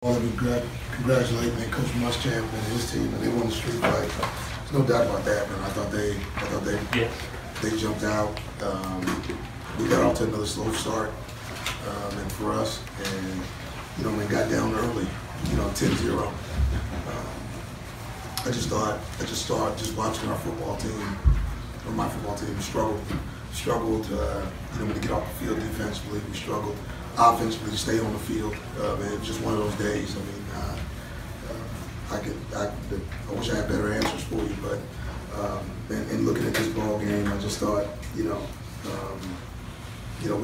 Well, let me congratulate man, Coach Muschamp and his team, and they won the street fight. There's no doubt about that, man. I thought they jumped out. We got off to another slow start, and for us, and we got down early, 10-0. I just thought just watching our football team, or my football team, struggled to get off the field defensively. We struggled offensively to stay on the field. And it was just one of those days. I mean, I wish I had better answers for you, but and looking at this ball game, I just thought, we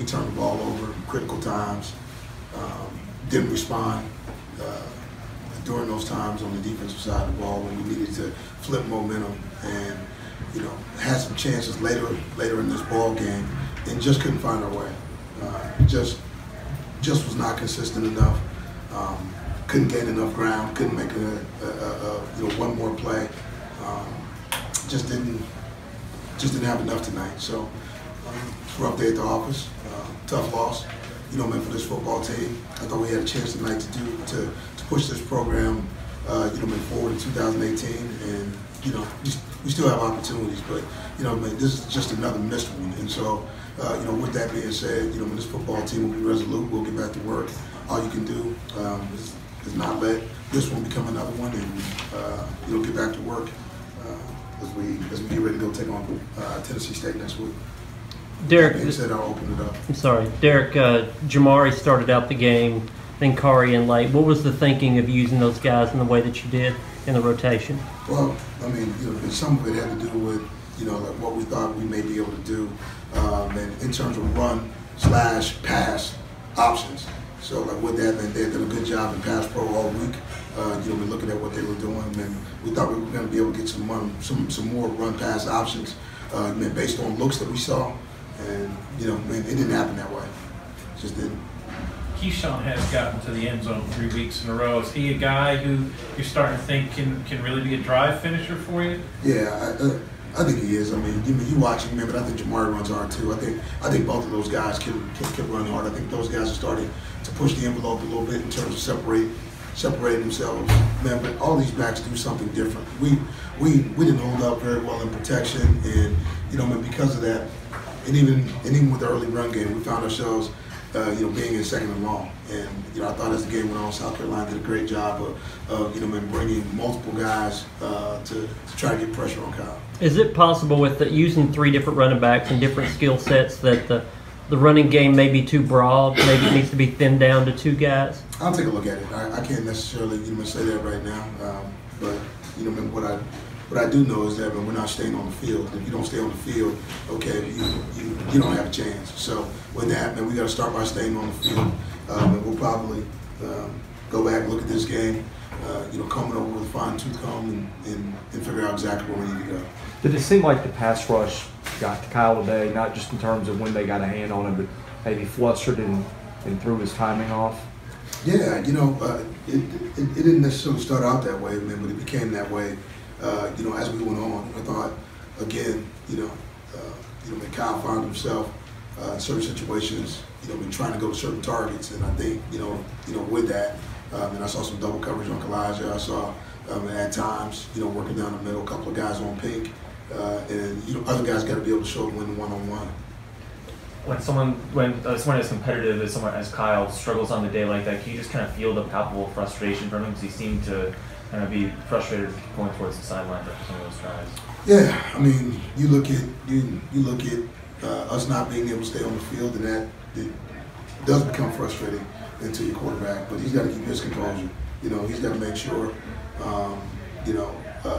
turned the ball over in critical times, didn't respond during those times on the defensive side of the ball when we needed to flip momentum, and had some chances later in this ball game, and just couldn't find our way. Just was not consistent enough. Couldn't gain enough ground. Couldn't make one more play. Just didn't have enough tonight. So rough day at the office. Tough loss. Man, for this football team, I thought we had a chance tonight to push this program, forward in 2018, and we still have opportunities, but man, this is just another missed one. And so, with that being said, this football team will be resolute. We'll get back to work. All you can do is not let this one become another one, and get back to work as we get ready to go take on Tennessee State next week. Derek, that being said, I'll open it up. I'm sorry, Derek. Jamari started out the game, then Kari and late. What was the thinking of using those guys in the way that you did in the rotation? Well, I mean, some of it had to do with like what we thought we may be able to do, and in terms of run/pass options. So like with that, man, they've done a good job in pass pro all week. We're looking at what they were doing, and we thought we were going to be able to get some more run/pass options, based on looks that we saw, and man, it didn't happen that way. It just didn't. Keyshawn has gotten to the end zone 3 weeks in a row. Is he a guy who you're starting to think can really be a drive finisher for you? Yeah, I think he is. I mean, you watch him, man, but I think Jamari runs hard too. I think both of those guys can run hard. I think those guys are starting to push the envelope a little bit in terms of separating themselves. Man, but all these backs do something different. We didn't hold up very well in protection, and man, because of that, and even with the early run game, we found ourselves being in second and long. And I thought as the game went on, South Carolina did a great job of bringing multiple guys to try to get pressure on Kyle. Is it possible with using 3 different running backs and different skill sets that the running game may be too broad? Maybe it needs to be thinned down to 2 guys? I'll take a look at it. I can't necessarily say that right now, but what I do know is that we're not staying on the field. If you don't stay on the field, okay, you don't have a chance. So with that, man, we got to start by staying on the field, and we'll probably go back, look at this game, coming over with a fine-tooth comb and figure out exactly where we need to go. Did it seem like the pass rush got to Kyle today, not just in terms of when they got a hand on him, but maybe flustered and threw his timing off? Yeah, it didn't necessarily start out that way, man, but it became that way, as we went on. I thought, again, when Kyle found himself in certain situations, trying to go to certain targets, and I think, with that, and I saw some double coverage on Kalijah. I saw at times, working down the middle, a couple of guys on pink, and other guys got to be able to show them when one-on-one. When someone as competitive as someone as Kyle struggles on the day like that, can you just kind of feel the palpable frustration from him? Because he seemed to kind of be frustrated going towards the sideline for some of those tries. Yeah, I mean, you look at us not being able to stay on the field, and that it does become frustrating into your quarterback. But he's got to keep his composure. He's got to make sure,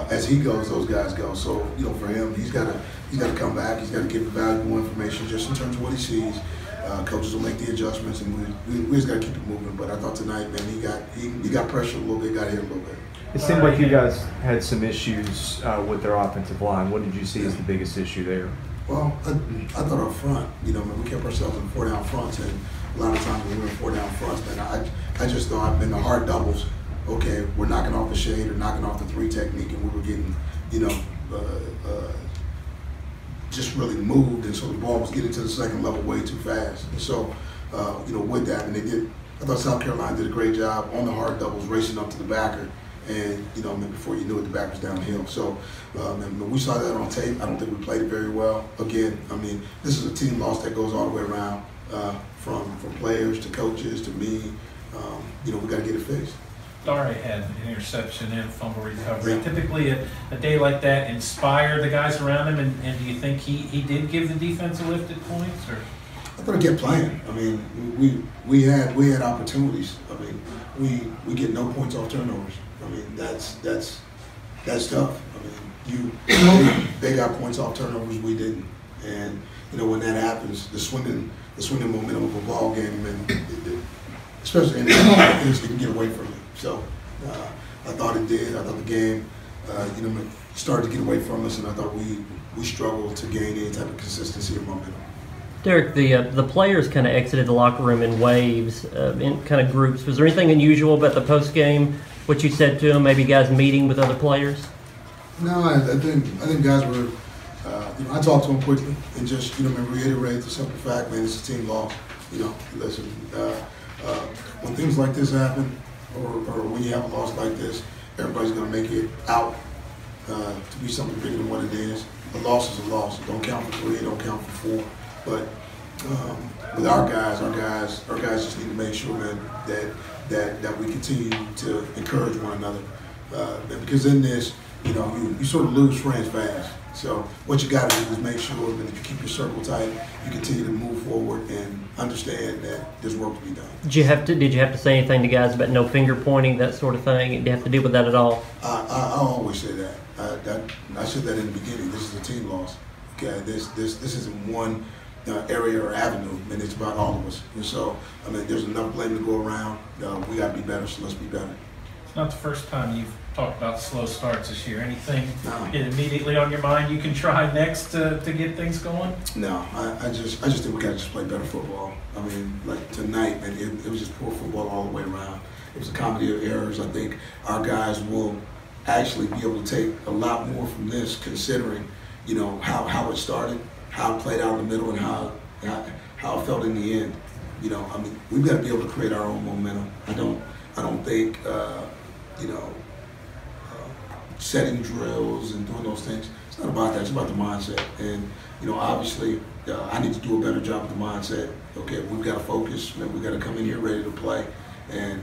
as he goes, those guys go. So, for him, he's got to come back. He's got to give valuable information just in terms of what he sees. Coaches will make the adjustments, and we just got to keep it moving. But I thought tonight, man, he got pressure a little bit, got hit a little bit. It seemed like you guys had some issues with their offensive line. What did you see as the biggest issue there? Well, I thought up front, we kept ourselves in 4-down fronts, and a lot of times when we were in 4-down fronts, man, I just thought in the hard doubles, okay, we're knocking off the shade or knocking off the 3 technique, and we were getting, just really moved, and so the ball was getting to the second level way too fast. And so, with that, and they did I thought South Carolina did a great job on the hard doubles, racing up to the backer. And, you know, I mean, before you knew it, the back was downhill. So, and we saw that on tape. I don't think we played it very well. Again, I mean, this is a team loss that goes all the way around, from players to coaches to me. You know, we got to get it fixed. Dare had an interception and fumble recovery. Yeah. Typically, a day like that inspire the guys around him, and do you think he did give the defense a lift at points? Or? I thought he kept playing. I mean, we had opportunities. I mean, we get no points off turnovers. I mean, that's tough. I mean, they got points off turnovers, we didn't. And you know, when that happens, the swinging momentum of a ball game, and especially in the things that can get away from you. So I thought it did. I thought the game, you know, started to get away from us, and I thought we struggled to gain any type of consistency or momentum. Derek, the players kind of exited the locker room in waves, in kind of groups. Was there anything unusual about the post game? What you said to them? Maybe guys meeting with other players? No, I think guys were. You know, I talked to them quickly and just, you know, reiterate the simple fact, man, it's a team loss. You know, listen, when things like this happen, or when you have a loss like this, everybody's going to make it out to be something bigger than what it is. A loss is a loss. It don't count for 3, it don't count for 4. But with our guys just need to make sure, man, that we continue to encourage one another. Because in this, you know, you sort of lose friends fast. So what you got to do is make sure that if you keep your circle tight, you continue to move forward and understand that there's work to be done. Did you have to say anything to guys about no finger pointing, that sort of thing? Did you have to deal with that at all? I always say that. I said that in the beginning. This is a team loss. Okay, this isn't one area or avenue, and it's about all of us. And so, I mean, there's enough blame to go around. We got to be better, so let's be better. It's not the first time you've talked about slow starts this year. Anything immediately on your mind you can try next to get things going? No, I just think we got to just play better football. I mean, like tonight, and it was just poor football all the way around. It was a comedy of errors. I think our guys will actually be able to take a lot more from this, considering, you know, how it started, how it played out in the middle, and how it felt in the end. You know, I mean, we've got to be able to create our own momentum. I don't think, you know, setting drills and doing those things, it's not about that. It's about the mindset. And, you know, obviously, I need to do a better job with the mindset. Okay, we've got to focus. Man, we've got to come in here ready to play. And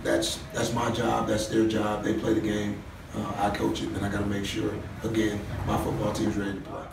that's my job. That's their job. They play the game. I coach it, and I got to make sure, again, my football team's ready to play.